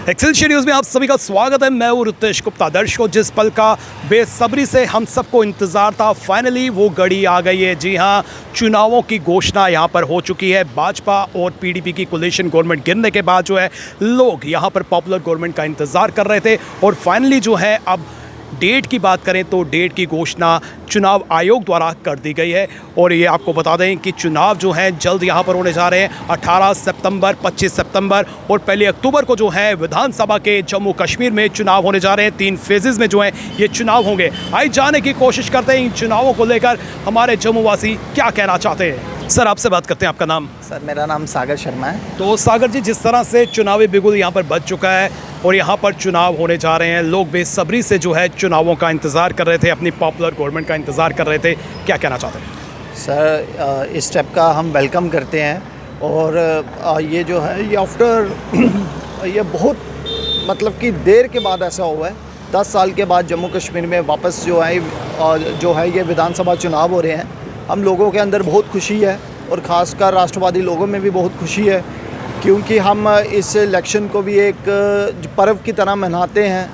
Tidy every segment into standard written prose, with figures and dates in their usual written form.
Excelsior news में आप सभी का स्वागत है। मैं हूं रितेश गुप्ता। दर्शकों, जिस पल का बेसब्री से हम सबको इंतज़ार था, फाइनली वो घड़ी आ गई है। जी हां, चुनावों की घोषणा यहां पर हो चुकी है। भाजपा और पीडीपी की कोलिशन गवर्नमेंट गिरने के बाद जो है लोग यहां पर पॉपुलर गवर्नमेंट का इंतज़ार कर रहे थे और फाइनली जो है अब डेट की बात करें तो डेट की घोषणा चुनाव आयोग द्वारा कर दी गई है। और ये आपको बता दें कि चुनाव जो हैं जल्द यहाँ पर होने जा रहे हैं। 18 सितंबर, 25 सितंबर और 1 अक्टूबर को जो है विधानसभा के जम्मू कश्मीर में चुनाव होने जा रहे हैं। 3 फेजेज़ में जो है ये चुनाव होंगे। आइए जाने की कोशिश करते हैं इन चुनावों को लेकर हमारे जम्मू वासी क्या कहना चाहते हैं। सर, आपसे बात करते हैं। आपका नाम? सर, मेरा नाम सागर शर्मा है। तो सागर जी, जिस तरह से चुनावी बिगुल यहाँ पर बज चुका है और यहाँ पर चुनाव होने जा रहे हैं, लोग बेसब्री से जो है चुनावों का इंतज़ार कर रहे थे, अपनी पॉपुलर गवर्नमेंट का इंतज़ार कर रहे थे, क्या कहना चाहते हैं? सर, इस स्टेप का हम वेलकम करते हैं और ये जो है ये आफ्टर ये बहुत मतलब कि देर के बाद ऐसा हुआ है। 10 साल के बाद जम्मू कश्मीर में वापस जो है ये विधानसभा चुनाव हो रहे हैं। हम लोगों के अंदर बहुत खुशी है और ख़ासकर राष्ट्रवादी लोगों में भी बहुत खुशी है, क्योंकि हम इस इलेक्शन को भी एक पर्व की तरह मनाते हैं।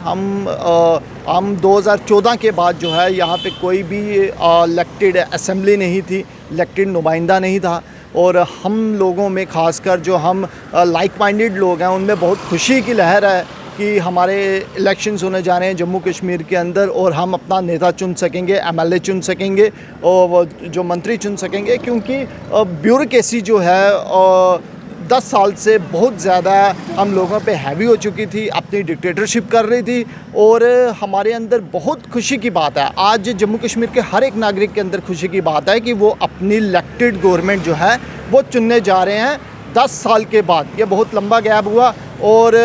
हम 2014 के बाद जो है यहाँ पे कोई भी इलेक्टेड असेंबली नहीं थी, इलेक्टेड नुमाइंदा नहीं था और हम लोगों में ख़ासकर जो हम लाइक माइंडेड लोग हैं उनमें बहुत खुशी की लहर है कि हमारे इलेक्शंस होने जा रहे हैं जम्मू कश्मीर के अंदर और हम अपना नेता चुन सकेंगे, एमएलए चुन सकेंगे और जो मंत्री चुन सकेंगे, क्योंकि ब्यूरोक्रेसी जो है 10 साल से बहुत ज़्यादा हम लोगों पे हैवी हो चुकी थी, अपनी डिक्टेटरशिप कर रही थी। और हमारे अंदर बहुत खुशी की बात है, आज जम्मू कश्मीर के हर एक नागरिक के अंदर खुशी की बात है कि वो अपनी इलेक्टेड गवर्नमेंट जो है वो चुनने जा रहे हैं 10 साल के बाद। ये बहुत लंबा गैप हुआ और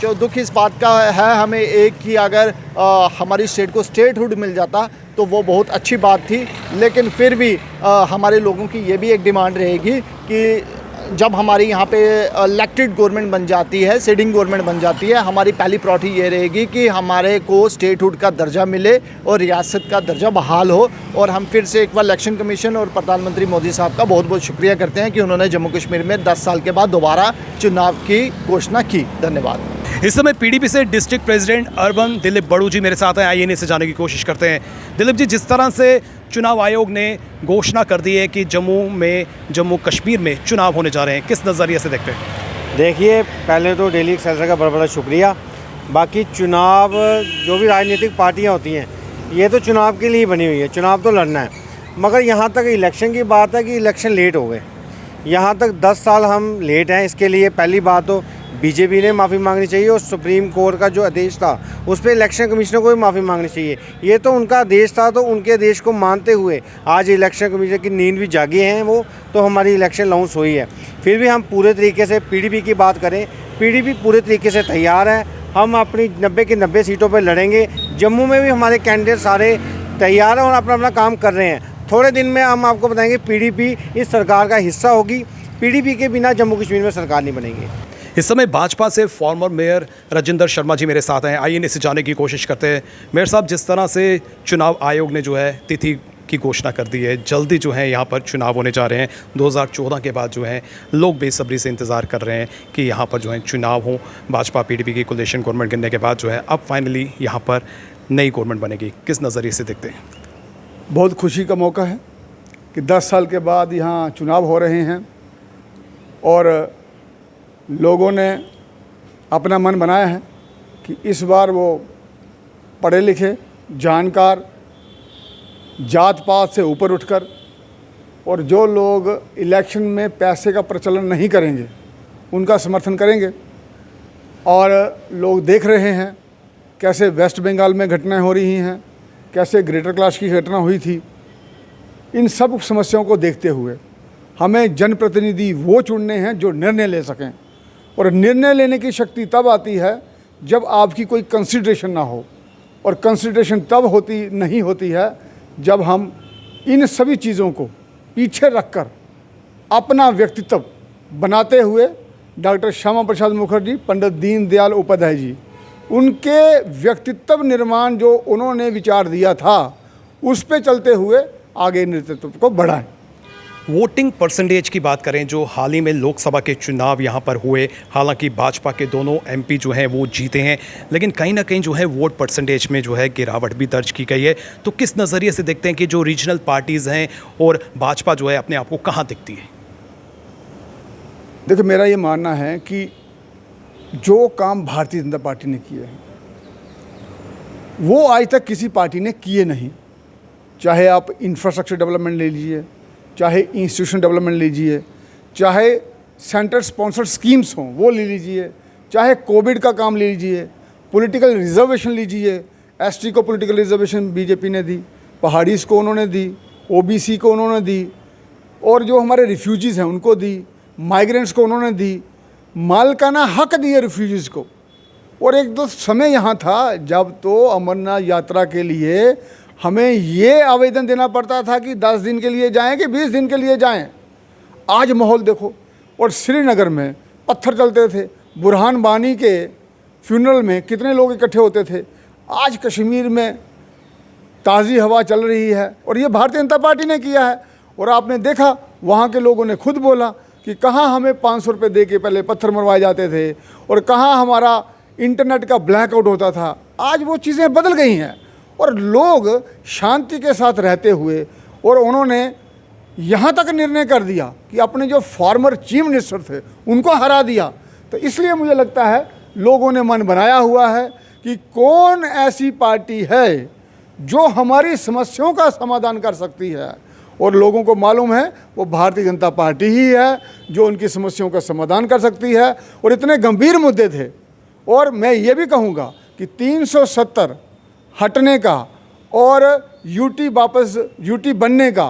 जो दुख इस बात का है हमें एक कि अगर हमारी स्टेट को स्टेटहुड मिल जाता तो वो बहुत अच्छी बात थी। लेकिन फिर भी हमारे लोगों की ये भी एक डिमांड रहेगी कि जब हमारी यहाँ पे इलेक्टेड गवर्नमेंट बन जाती है, सिटिंग गवर्नमेंट बन जाती है, हमारी पहली प्रायोरिटी ये रहेगी कि हमारे को स्टेटहुड का दर्जा मिले और रियासत का दर्जा बहाल हो। और हम फिर से एक बार इलेक्शन कमीशन और प्रधानमंत्री मोदी साहब का बहुत बहुत शुक्रिया करते हैं कि उन्होंने जम्मू कश्मीर में 10 साल के बाद दोबारा चुनाव की घोषणा की। धन्यवाद। इस समय पीडीपी से डिस्ट्रिक्ट प्रेसिडेंट अर्बन दिलीप बड़ू जी मेरे साथ हैं। आइए इन्हीं से जाने की कोशिश करते हैं। दिलीप जी, जिस तरह से चुनाव आयोग ने घोषणा कर दी है कि जम्मू कश्मीर में चुनाव होने जा रहे हैं, किस नज़रिए से देखते हैं? देखिए, पहले तो डेली एक्सेलशियर का बड़ा बड़ा शुक्रिया। बाकी चुनाव जो भी राजनीतिक पार्टियां होती हैं ये तो चुनाव के लिए बनी हुई है, चुनाव तो लड़ना है। मगर यहाँ तक इलेक्शन की बात है कि इलेक्शन लेट हो गए। यहाँ तक 10 साल हम लेट हैं। इसके लिए पहली बात तो बीजेपी ने माफ़ी मांगनी चाहिए और सुप्रीम कोर्ट का जो आदेश था उस पर इलेक्शन कमिश्नर को भी माफ़ी मांगनी चाहिए। ये तो उनका आदेश था, तो उनके आदेश को मानते हुए आज इलेक्शन कमिश्नर की नींद भी जागी हैं वो, तो हमारी इलेक्शन लॉन्च हुई है। फिर भी हम पूरे तरीके से पीडीपी की बात करें, पीडीपी पूरे तरीके से तैयार है। हम अपनी 90 की 90 सीटों पर लड़ेंगे। जम्मू में भी हमारे कैंडिडेट सारे तैयार हैं और अपना अपना काम कर रहे हैं। थोड़े दिन में हम आपको बताएंगे पीडीपी इस सरकार का हिस्सा होगी। पीडीपी के बिना जम्मू कश्मीर में सरकार नहीं बनेगी। इस समय भाजपा से फॉर्मर मेयर राजेंद्र शर्मा जी मेरे साथ हैं। आइए इनसे जाने की कोशिश करते हैं। मेयर साहब, जिस तरह से चुनाव आयोग ने जो है तिथि की घोषणा कर दी है, जल्दी जो है यहाँ पर चुनाव होने जा रहे हैं। 2014 के बाद जो है लोग बेसब्री से इंतज़ार कर रहे हैं कि यहाँ पर जो है चुनाव हो। भाजपा पीडीपी की कोलिशन गवर्नमेंट गिरने के बाद जो है अब फाइनली यहाँ पर नई गवर्नमेंट बनेगी, किस नज़रिए से देखते हैं? बहुत खुशी का मौका है कि 10 साल के बाद यहाँ चुनाव हो रहे हैं और लोगों ने अपना मन बनाया है कि इस बार वो पढ़े लिखे, जानकार, जात पात से ऊपर उठकर और जो लोग इलेक्शन में पैसे का प्रचलन नहीं करेंगे उनका समर्थन करेंगे। और लोग देख रहे हैं कैसे वेस्ट बंगाल में घटनाएं हो रही हैं, कैसे ग्रेटर क्लास की घटना हुई थी। इन सब समस्याओं को देखते हुए हमें जनप्रतिनिधि वो चुनने हैं जो निर्णय ले सकें। और निर्णय लेने की शक्ति तब आती है जब आपकी कोई कंसिडरेशन ना हो, और कंसिडरेशन तब नहीं होती है जब हम इन सभी चीज़ों को पीछे रखकर अपना व्यक्तित्व बनाते हुए डॉक्टर श्यामा प्रसाद मुखर्जी, पंडित दीनदयाल उपाध्याय जी, उनके व्यक्तित्व निर्माण जो उन्होंने विचार दिया था उस पे चलते हुए आगे नेतृत्व को बढ़ाएं। वोटिंग परसेंटेज की बात करें, जो हाल ही में लोकसभा के चुनाव यहाँ पर हुए, हालांकि भाजपा के दोनों एमपी जो हैं वो जीते हैं, लेकिन कहीं ना कहीं जो है वोट परसेंटेज में जो है गिरावट भी दर्ज की गई है। तो किस नज़रिए से देखते हैं कि जो रीजनल पार्टीज़ हैं और भाजपा जो है अपने आप को कहाँ दिखती है? देखिए, मेरा ये मानना है कि जो काम भारतीय जनता पार्टी ने किए हैं वो आज तक किसी पार्टी ने किए नहीं। चाहे आप इंफ्रास्ट्रक्चर डेवलपमेंट ले लीजिए, चाहे इंस्टीट्यूशन डेवलपमेंट लीजिए, चाहे सेंटर स्पॉन्सर्ड स्कीम्स हों वो ले लीजिए, चाहे कोविड का काम ले लीजिए, पॉलिटिकल रिजर्वेशन लीजिए। एसटी को पॉलिटिकल रिजर्वेशन बीजेपी ने दी, पहाड़ीज़ को उन्होंने दी, ओबीसी को उन्होंने दी, और जो हमारे रिफ्यूजीज़ हैं उनको दी, माइग्रेंट्स को उन्होंने दी, मालिकाना हक दिए रिफ्यूजीज़ को। और एक दो समय यहाँ था जब तो अमरनाथ यात्रा के लिए हमें ये आवेदन देना पड़ता था कि 10 दिन के लिए जाएं कि 20 दिन के लिए जाएं। आज माहौल देखो। और श्रीनगर में पत्थर चलते थे, बुरहान बानी के फ्यूनरल में कितने लोग इकट्ठे होते थे। आज कश्मीर में ताज़ी हवा चल रही है और ये भारतीय जनता पार्टी ने किया है। और आपने देखा वहाँ के लोगों ने खुद बोला कि कहाँ हमें 500 रुपये दे के पहले पत्थर मरवाए जाते थे और कहाँ हमारा इंटरनेट का ब्लैकआउट होता था। आज वो चीज़ें बदल गई हैं और लोग शांति के साथ रहते हुए, और उन्होंने यहाँ तक निर्णय कर दिया कि अपने जो फॉर्मर चीफ मिनिस्टर थे उनको हरा दिया। तो इसलिए मुझे लगता है लोगों ने मन बनाया हुआ है कि कौन ऐसी पार्टी है जो हमारी समस्याओं का समाधान कर सकती है, और लोगों को मालूम है वो भारतीय जनता पार्टी ही है जो उनकी समस्याओं का समाधान कर सकती है। और इतने गंभीर मुद्दे थे, और मैं ये भी कहूँगा कि 370 हटने का और यूटी वापस यूटी बनने का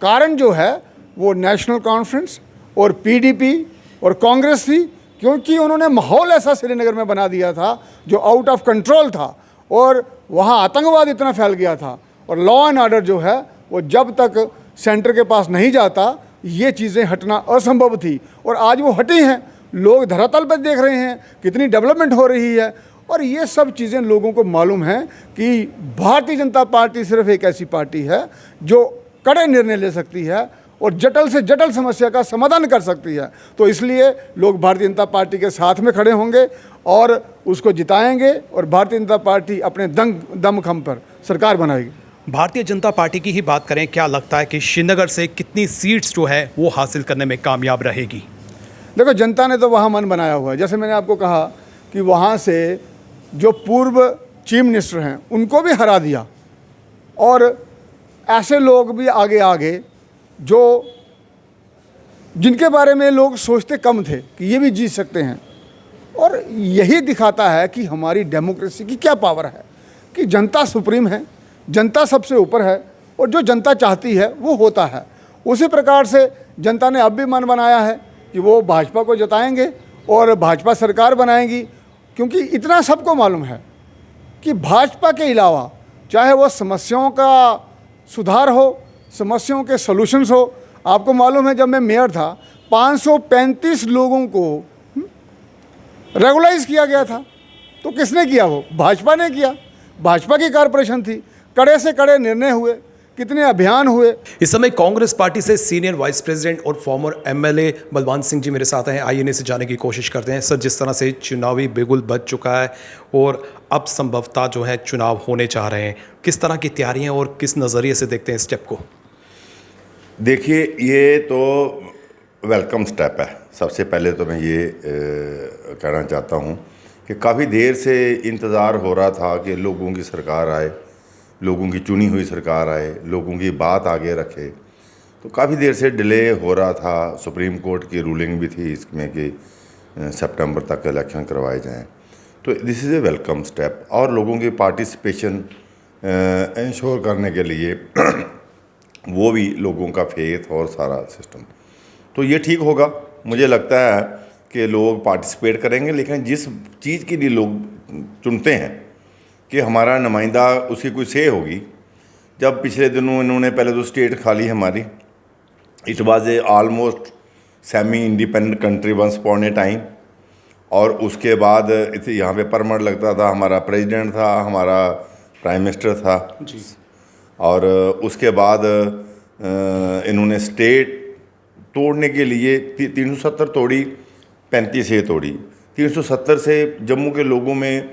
कारण जो है वो नेशनल कॉन्फ्रेंस और पीडीपी और कांग्रेस थी, क्योंकि उन्होंने माहौल ऐसा श्रीनगर में बना दिया था जो आउट ऑफ कंट्रोल था, और वहाँ आतंकवाद इतना फैल गया था, और लॉ एंड ऑर्डर जो है वो जब तक सेंटर के पास नहीं जाता ये चीज़ें हटना असंभव थी। और आज वो हटी हैं, लोग धरातल पर देख रहे हैं कितनी डेवलपमेंट हो रही है। और ये सब चीज़ें लोगों को मालूम है कि भारतीय जनता पार्टी सिर्फ एक ऐसी पार्टी है जो कड़े निर्णय ले सकती है और जटिल से जटिल समस्या का समाधान कर सकती है। तो इसलिए लोग भारतीय जनता पार्टी के साथ में खड़े होंगे और उसको जिताएंगे, और भारतीय जनता पार्टी अपने दमखम पर सरकार बनाएगी। भारतीय जनता पार्टी की ही बात करें, क्या लगता है कि श्रीनगर से कितनी सीट्स जो है वो हासिल करने में कामयाब रहेगी? देखो, जनता ने तो वहाँ मन बनाया हुआ है। जैसे मैंने आपको कहा कि वहाँ से जो पूर्व चीफ मिनिस्टर हैं उनको भी हरा दिया, और ऐसे लोग भी आगे आगे जो जिनके बारे में लोग सोचते कम थे कि ये भी जीत सकते हैं। और यही दिखाता है कि हमारी डेमोक्रेसी की क्या पावर है, कि जनता सुप्रीम है, जनता सबसे ऊपर है, और जो जनता चाहती है वो होता है। उसी प्रकार से जनता ने अब भी मन बनाया है कि वो भाजपा को जिताएंगे और भाजपा सरकार बनाएंगी, क्योंकि इतना सबको मालूम है कि भाजपा के अलावा चाहे वो समस्याओं का सुधार हो, समस्याओं के सॉल्यूशंस हो। आपको मालूम है जब मैं मेयर था 535 लोगों को रेगुलाइज किया गया था, तो किसने किया? वो भाजपा ने किया, भाजपा की कॉरपोरेशन थी। कड़े से कड़े निर्णय हुए, कितने अभियान हुए। इस समय कांग्रेस पार्टी से सीनियर वाइस प्रेसिडेंट और फॉर्मर एमएलए बलवंत सिंह जी मेरे साथ हैं। आइए इनसे जाने की कोशिश करते हैं। सर, जिस तरह से चुनावी बिगुल बज चुका है और अब संभवतः जो है चुनाव होने जा रहे हैं, किस तरह की तैयारियां और किस नज़रिए से देखते हैं स्टेप को? देखिए, ये तो वेलकम स्टेप है। सबसे पहले तो मैं ये कहना चाहता हूँ कि काफ़ी देर से इंतज़ार हो रहा था कि लोगों की सरकार आए, लोगों की चुनी हुई सरकार आए, लोगों की बात आगे रखे। तो काफ़ी देर से डिले हो रहा था। सुप्रीम कोर्ट की रूलिंग भी थी इसमें कि सितंबर तक इलेक्शन करवाए जाएं। तो this is a welcome step, और लोगों की पार्टिसिपेशन इंश्योर करने के लिए वो भी लोगों का फेथ और सारा सिस्टम, तो ये ठीक होगा। मुझे लगता है कि लोग पार्टिसिपेट करेंगे, लेकिन जिस चीज़ के लिए लोग चुनते हैं कि हमारा नुमाइंदा, उसकी कोई से होगी। जब पिछले दिनों इन्होंने पहले तो स्टेट खा ली हमारी, it was a almost semi independent country once upon a time, और उसके बाद यहाँ पे परमानेंट लगता था, हमारा प्रेसिडेंट था, हमारा प्राइम मिनिस्टर था जी। और उसके बाद इन्होंने स्टेट तोड़ने के लिए 370 तोड़ी, 35 ये तोड़ी। 370 से जम्मू के लोगों में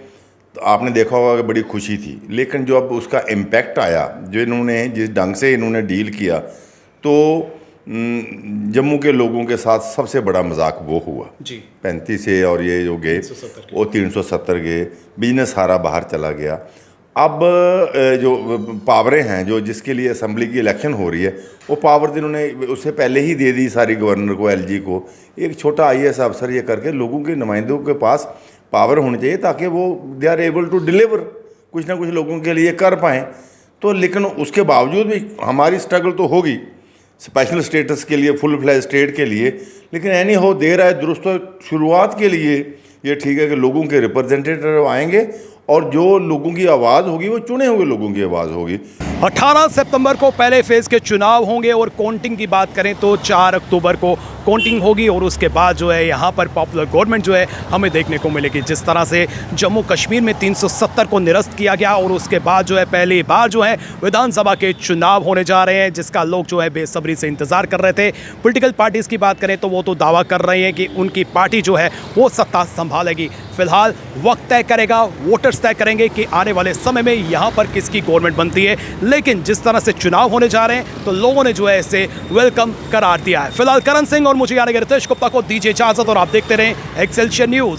तो आपने देखा होगा कि बड़ी खुशी थी, लेकिन जो अब उसका इम्पैक्ट आया, जो इन्होंने जिस ढंग से इन्होंने डील किया, तो जम्मू के लोगों के साथ सबसे बड़ा मजाक वो हुआ जी। 35 से और ये जो गए वो 370 गए, बिजनेस सारा बाहर चला गया। अब जो पावरें हैं जो जिसके लिए असम्बली की इलेक्शन हो रही है, वो पावर इन्होंने उससे पहले ही दे दी सारी गवर्नर को, एलजी को। एक छोटा IAS अफसर ये करके लोगों के नुमाइंदों के पास पावर होनी चाहिए ताकि वो they are able to deliver, कुछ ना कुछ लोगों के लिए कर पाएँ। तो लेकिन उसके बावजूद भी हमारी स्ट्रगल तो होगी स्पेशल स्टेटस के लिए, फुल फ्लैज स्टेट के लिए, लेकिन एनी हो देर आए दुरुस्त। तो शुरुआत के लिए ये ठीक है कि लोगों के रिप्रेजेंटेटिव आएंगे और जो लोगों की आवाज़ होगी वो चुने हुए लोगों की आवाज़ होगी। 18 सितंबर को पहले फेज के चुनाव होंगे और काउंटिंग की बात करें तो 4 अक्टूबर को काउंटिंग होगी और उसके बाद जो है यहाँ पर पॉपुलर गवर्नमेंट जो है हमें देखने को मिलेगी। जिस तरह से जम्मू कश्मीर में 370 को निरस्त किया गया और उसके बाद जो है पहली बार जो है विधानसभा के चुनाव होने जा रहे हैं, जिसका लोग जो है बेसब्री से इंतजार कर रहे थे। पॉलिटिकल पार्टीज़ की बात करें तो वो तो दावा कर रहे हैं कि उनकी पार्टी जो है वो सत्ता संभालेगी। फिलहाल वक्त तय करेगा, वोटर्स तय करेंगे कि आने वाले समय में यहाँ पर किसकी गवर्नमेंट बनती है। लेकिन जिस तरह से चुनाव होने जा रहे हैं तो लोगों ने जो है इसे वेलकम करार दिया है। फिलहाल करण सिंह और मुझे यानी कि रितेश गुप्ता को दीजिए इजाजत और आप देखते रहें एक्सेलशियर न्यूज़।